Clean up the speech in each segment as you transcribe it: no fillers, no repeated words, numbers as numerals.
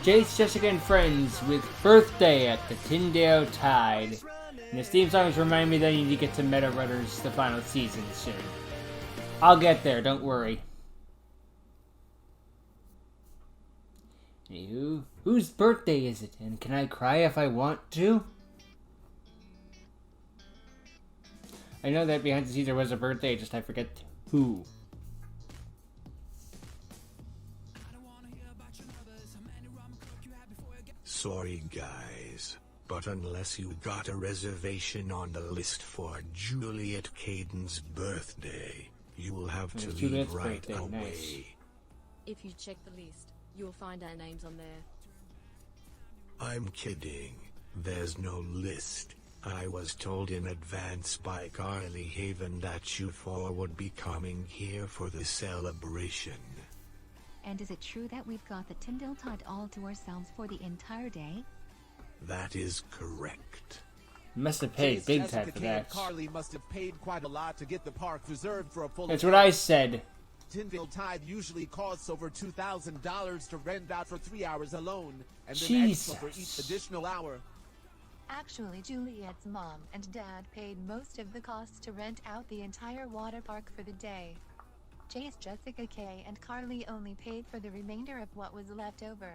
Jace, Jessica, and friends with Birthday at the Tindale Tide. And this theme song remind me that I need to get to Meta Runners the final season soon. I'll get there, don't worry. Anywho, whose birthday is it? And can I cry if I want to? I know that behind the scenes there was a birthday, just I forget who. Sorry guys, but unless you got a reservation on the list for Juliet Caden's birthday, you will have to leave right away. Nice. If you check the list, you'll find our names on there. I'm kidding. There's no list. I was told in advance by Carly Haven that you four would be coming here for the celebration. And is it true that we've got the Tindale Tide all to ourselves for the entire day? That is correct. Must have paid big time for that. Carly must have paid quite a lot to get the park reserved for a full. That's what I said. Tindale Tide usually costs over $2,000 to rent out for 3 hours alone, and then Jesus. extra for each additional hour. Actually, Juliet's mom and dad paid most of the costs to rent out the entire water park for the day. Jace, Jessica K, and Carly only paid for the remainder of what was left over.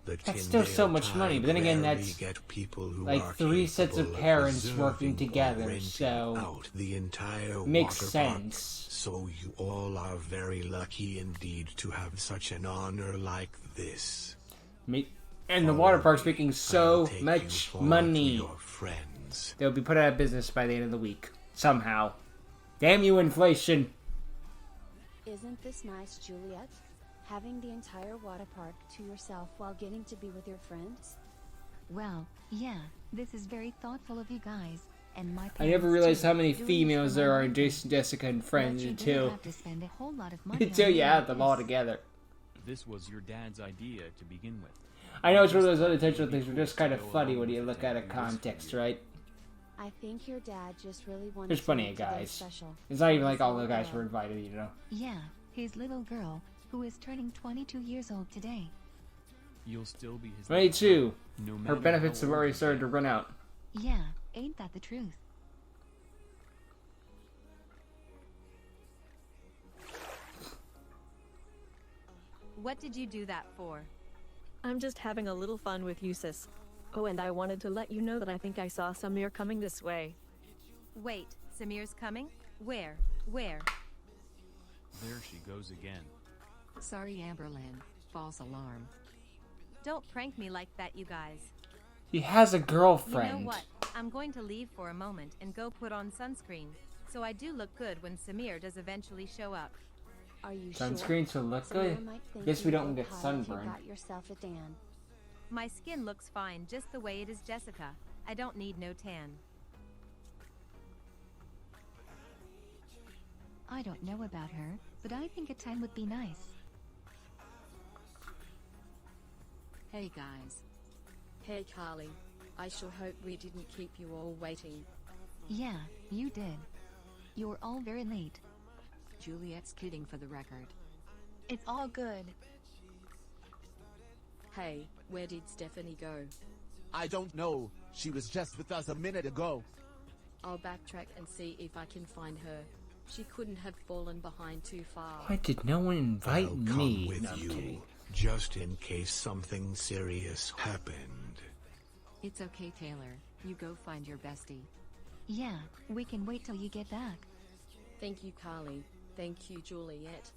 That's still so much money, but then again, that's like 3 sets of parents working together, so makes sense. So you all are very lucky indeed to have such an honor like this. And the water park's making so much money. They'll be put out of business by the end of the week. Somehow. Damn you, inflation! Isn't this nice, Juliet? Having the entire water park to yourself while getting to be with your friends? Well, yeah, this is very thoughtful of you guys, and my I never realized how many doing females there are in Jason, Jessica, and friends until you add them all together. This was your dad's idea to begin with. I know it's one of those unintentional things, but just kind of funny when you look at a context, right? I think your dad just really wanted There's plenty of guys. It's not even like all the guys were invited, you know? Yeah, his little girl, who is turning 22 years old today. You'll still be his 22. No Her benefits have already started to run out. Yeah, ain't that the truth? What did you do that for? I'm just having a little fun with you, sis. Oh, and I wanted to let you know that I think I saw Samir coming this way. Wait, Samir's coming? Where? Where? There she goes again. Sorry, Amberlynn. False alarm. Don't prank me like that, you guys. He has a girlfriend. You know what? I'm going to leave for a moment and go put on sunscreen, so I do look good when Samir does eventually show up. Are you Sunscreen sure? to look Samir good? might think Guess we you don't look get hot if sunburned. You got yourself a tan. My skin looks fine just the way it is, Jessica. I don't need no tan. I don't know about her, but I think a tan would be nice. Hey guys. Hey Carly. I sure hope we didn't keep you all waiting. Yeah, you did. You were all very late. Juliet's kidding for the record. It's all good. Hey, where did Stephanie go? I don't know. She was just with us a minute ago. I'll backtrack and see if I can find her. She couldn't have fallen behind too far. Why did no one invite I'll me? come with No, I'm you, kidding. just in case something serious happened. It's okay, Taylor. You go find your bestie. Yeah, we can wait till you get back. Thank you, Carly. Thank you, Juliet.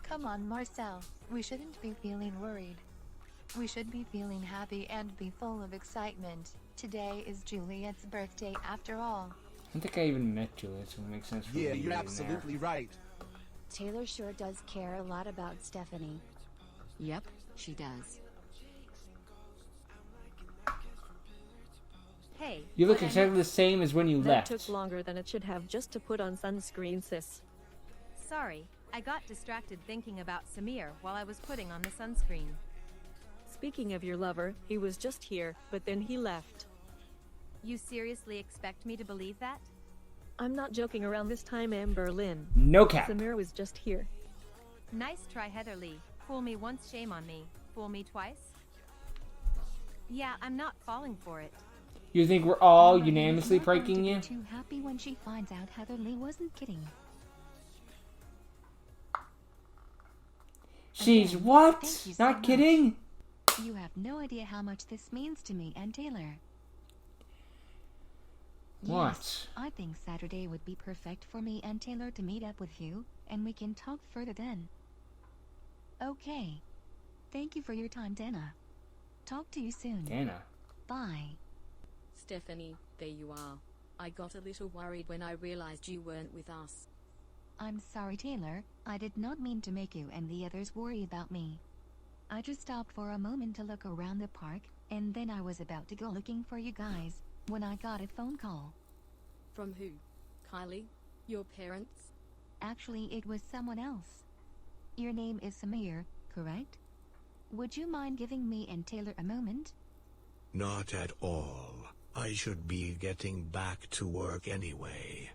Come on, Marcel. We shouldn't be feeling worried. We should be feeling happy and be full of excitement. Today is Juliet's birthday after all. I don't think I even met Juliet, so it makes sense for Yeah, me you're being absolutely right. Taylor sure does care a lot about Stephanie. Yep, she does. Hey. You look what I exactly the same as when you That left. took longer than it should have just to put on sunscreen, sis. Sorry, I got distracted thinking about Samir while I was putting on the sunscreen. Speaking of your lover, he was just here, but then he left. You seriously expect me to believe that? I'm not joking around this time in Berlin. No cap. Samir was just here. Nice try, Heatherly. Fool me once, shame on me. Fool me twice? Yeah, I'm not falling for it. You think we're all Amber, unanimously he's not going pranking to be you? too happy when she finds out Heatherly wasn't kidding. Oh, She's Again, what? thank you so Not much. kidding? You have no idea how much this means to me and Taylor. What? Yes, I think Saturday would be perfect for me and Taylor to meet up with you, and we can talk further then. Okay. Thank you for your time, Dana. Talk to you soon. Dana. Bye. Stephanie, there you are. I got a little worried when I realized you weren't with us. I'm sorry, Taylor. I did not mean to make you and the others worry about me. I just stopped for a moment to look around the park, and then I was about to go looking for you guys, when I got a phone call. From who? Kylie? Your parents? Actually, it was someone else. Your name is Samir, correct? Would you mind giving me and Taylor a moment? Not at all. I should be getting back to work anyway.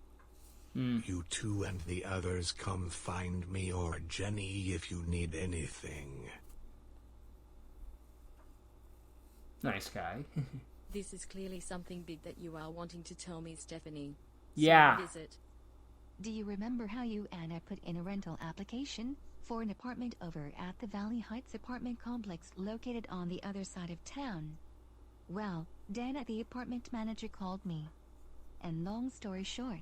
You two and the others come find me or Jenny if you need anything. Nice guy. This is clearly something big that you are wanting to tell me, Stephanie. So Yeah. what is it? Do you remember how you and I put in a rental application for an apartment over at the Valley Heights apartment complex located on the other side of town? Well, Dana, the apartment manager, called me. And long story short,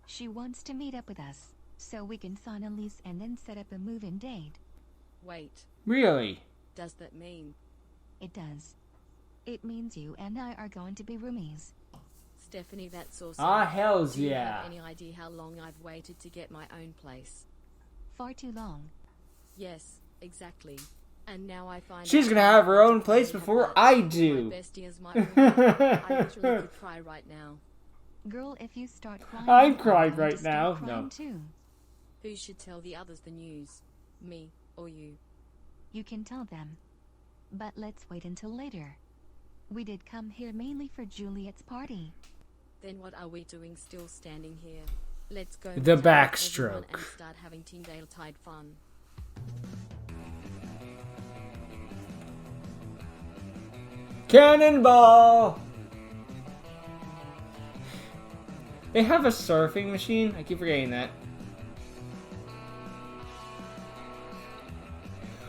she wants to meet up with us, so we can sign a lease and then set up a move-in date. Wait, Really? does that mean? It does. It means you and I are going to be roomies. Stephanie, that's awesome. Ah, hells Do you yeah. have any idea how long I've waited to get my own place? Far too long. Yes, exactly. And now I find She's out gonna I'm have her going to own place pay before for I that. do. My bestie is my roommate. I literally could cry right now. Girl, if you start crying, I'm crying going right to start now. crying No. Too. Who should tell the others the news? Me or you? You can tell them. But let's wait until later. We did come here mainly for Juliet's party. Then what are we doing still standing here? Let's go The meet up with backstroke. everyone and start having Tindale Tide fun. Cannonball! They have a surfing machine? I keep forgetting that.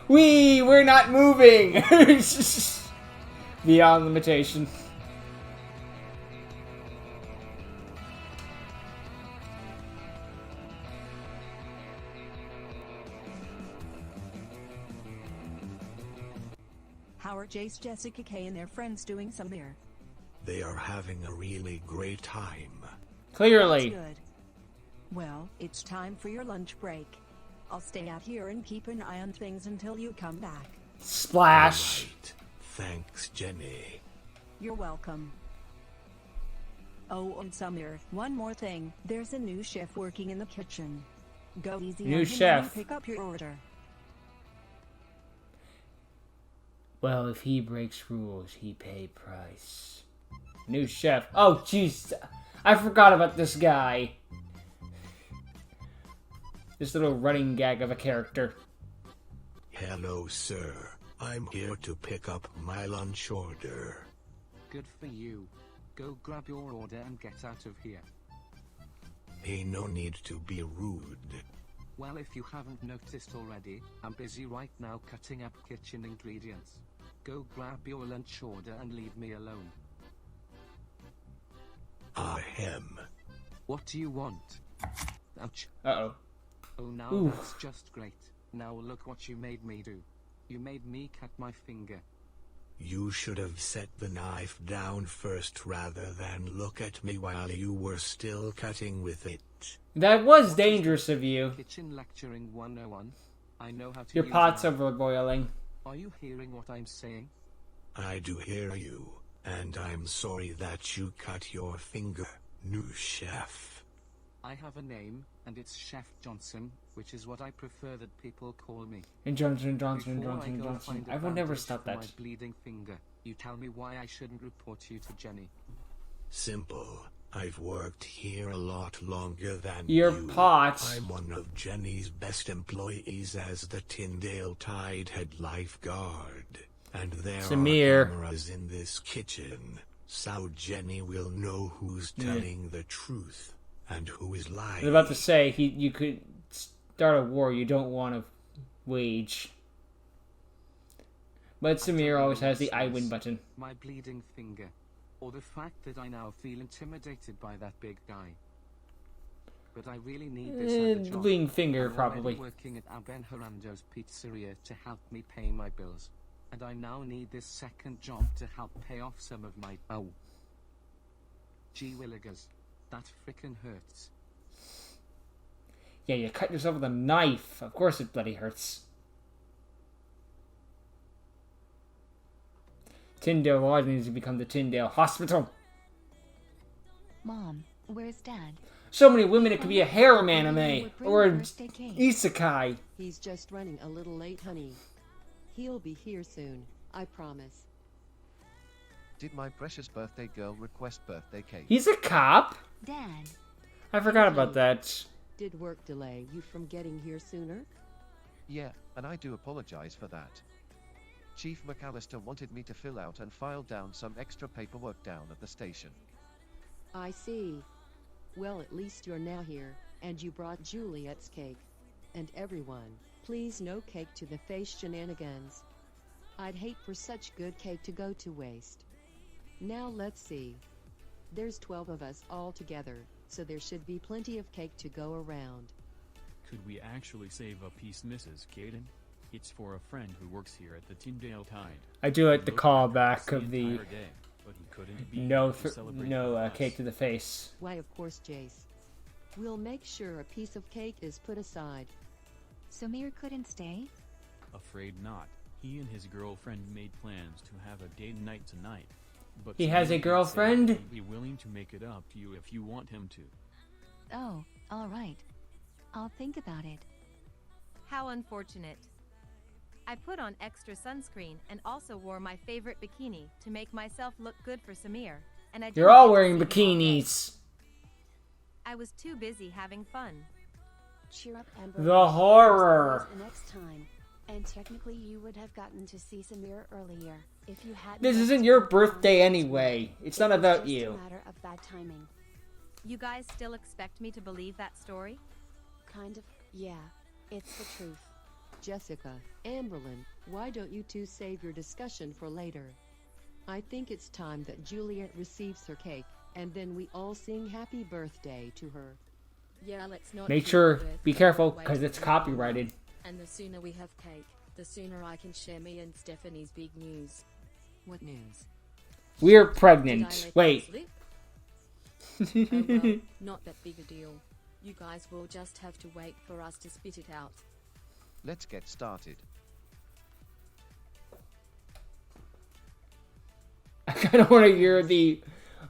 We're not moving! Beyond limitation. How are Jace, Jessica K and their friends doing, Samir? They are having a really great time. Clearly. That's good. Well, it's time for your lunch break. I'll stay out here and keep an eye on things until you come back. Splash. Right. Thanks, Jenny. You're welcome. Oh, and Samir, one more thing. There's a new chef working in the kitchen. Go easy New on him chef. when you pick up your order. Well, if he breaks rules, he pay price. New chef. Oh, jeez. I forgot about this guy. This little running gag of a character. Hello, sir. I'm here to pick up my lunch order. Good for you. Go grab your order and get out of here. Hey, no need to be rude. Well, if you haven't noticed already, I'm busy right now cutting up kitchen ingredients. Go grab your lunch order and leave me alone. Ahem. What do you want? Ouch. Uh-oh. Oh, now Oof. that's just great. Now look what you made me do. You made me cut my finger. You should have set the knife down first rather than look at me while you were still cutting with it. That was dangerous of you. Kitchen lecturing 101. I know how to Your use pot's my- overboiling. Are you hearing what I'm saying? I do hear you, and I'm sorry that you cut your finger, new chef. I have a name, and it's Chef Johnson, which is what I prefer that people call me. And Johnson, Johnson, Before Johnson, I go Johnson. find a I will never bandage stop for that. my bleeding finger, you tell me why I shouldn't report you to Jenny. Simple. I've worked here a lot longer than Your you. pot. I'm one of Jenny's best employees as the Tindale Tide head lifeguard. And there Samir. are cameras in this kitchen, so Jenny will know who's telling the truth and who is lying. I was about to say, you could start a war you don't want to wage. But Samir always has the I win button. My bleeding finger. Or the fact that I now feel intimidated by that big guy. But I really need this other The job. bleeding finger, I'm probably. already working at Aben Harando's pizzeria to help me pay my bills. And I now need this second job to help pay off some of my... Oh. Gee willigers. That frickin' hurts. Yeah, you cut yourself with a knife. Of course it bloody hurts. Tindale Lodge needs to become the Tindale Hospital. Mom, where's Dad? So many women, it could be a harem anime. Or an isekai. He's just running a little late, honey. He'll be here soon, I promise. Did my precious birthday girl request birthday cake? He's a cop? Dad. I forgot about that. Did work delay you from getting here sooner? Yeah, and I do apologize for that. Chief McAllister wanted me to fill out and file down some extra paperwork down at the station. I see. Well, at least you're now here, and you brought Juliet's cake. And everyone, please no cake to the face shenanigans. I'd hate for such good cake to go to waste. Now let's see. There's 12 of us all together, so there should be plenty of cake to go around. Could we actually save a piece, Mrs. Caden? It's for a friend who works here at the Tindale Tide. I do like the callback of the entire day, but he couldn't be no here to celebrate no with us. cake to the face. Why, of course, Jace. We'll make sure a piece of cake is put aside. Samir couldn't stay? Afraid not. He and his girlfriend made plans to have a date night tonight. But He has a Samir did say girlfriend? He'd be willing to make it up to you if you want him to. Oh, alright. I'll think about it. How unfortunate. I put on extra sunscreen and also wore my favorite bikini to make myself look good for Samir. And I You're all wearing bikinis. I was too busy having fun. Cheer up, Amber. The horror. Next time. And technically you would have gotten to see Samir earlier if you hadn't. This isn't your birthday anyway. It's not about you. It's a matter of bad timing. You guys still expect me to believe that story? Kind of, yeah. It's the truth. Jessica, Amberlyn, why don't you two save your discussion for later? I think it's time that Juliet receives her cake, and then we all sing happy birthday to her. Yeah, let's not Make keep sure, the birthday be careful, away because from it's everyone. copyrighted. And the sooner we have cake, the sooner I can share me and Stephanie's big news. What news? We're Did I pregnant. let Wait. that slip? Oh well, not that big a deal. You guys will just have to wait for us to spit it out. Let's get started. I kind of want to hear the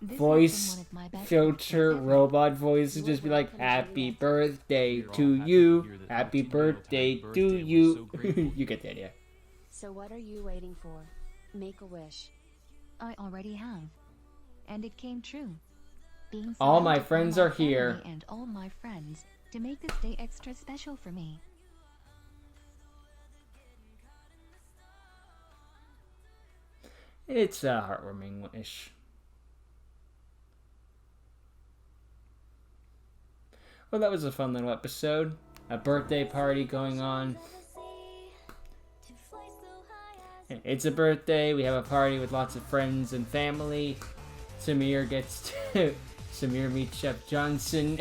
This voice has been one of my best filter birthdays ever. robot voice and just be like, "Happy birthday to you, happy birthday to you." You get the idea. So what are you waiting for? Make a wish. I already have. And it came true. Being All my surrounded by friends my are here. family and all my friends to make this day extra special for me. It's a heartwarming wish. Well, that was a fun little episode. A birthday party going on. It's a birthday. We have a party with lots of friends and family. Samir gets to... Samir meets Chef Johnson.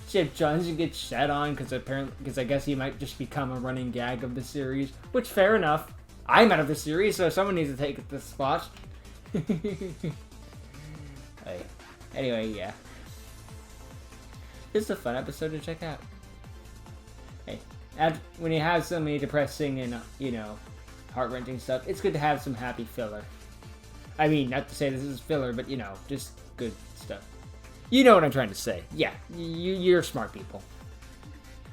Chef Johnson gets shat on because I guess he might just become a running gag of the series. Which, fair enough. I'm out of the series, so someone needs to take this spot. Anyway, yeah. It's a fun episode to check out. Hey, when you have so many depressing and, heart-wrenching stuff, it's good to have some happy filler. I mean, not to say this is filler, but, just good stuff. You know what I'm trying to say. Yeah, you're smart people.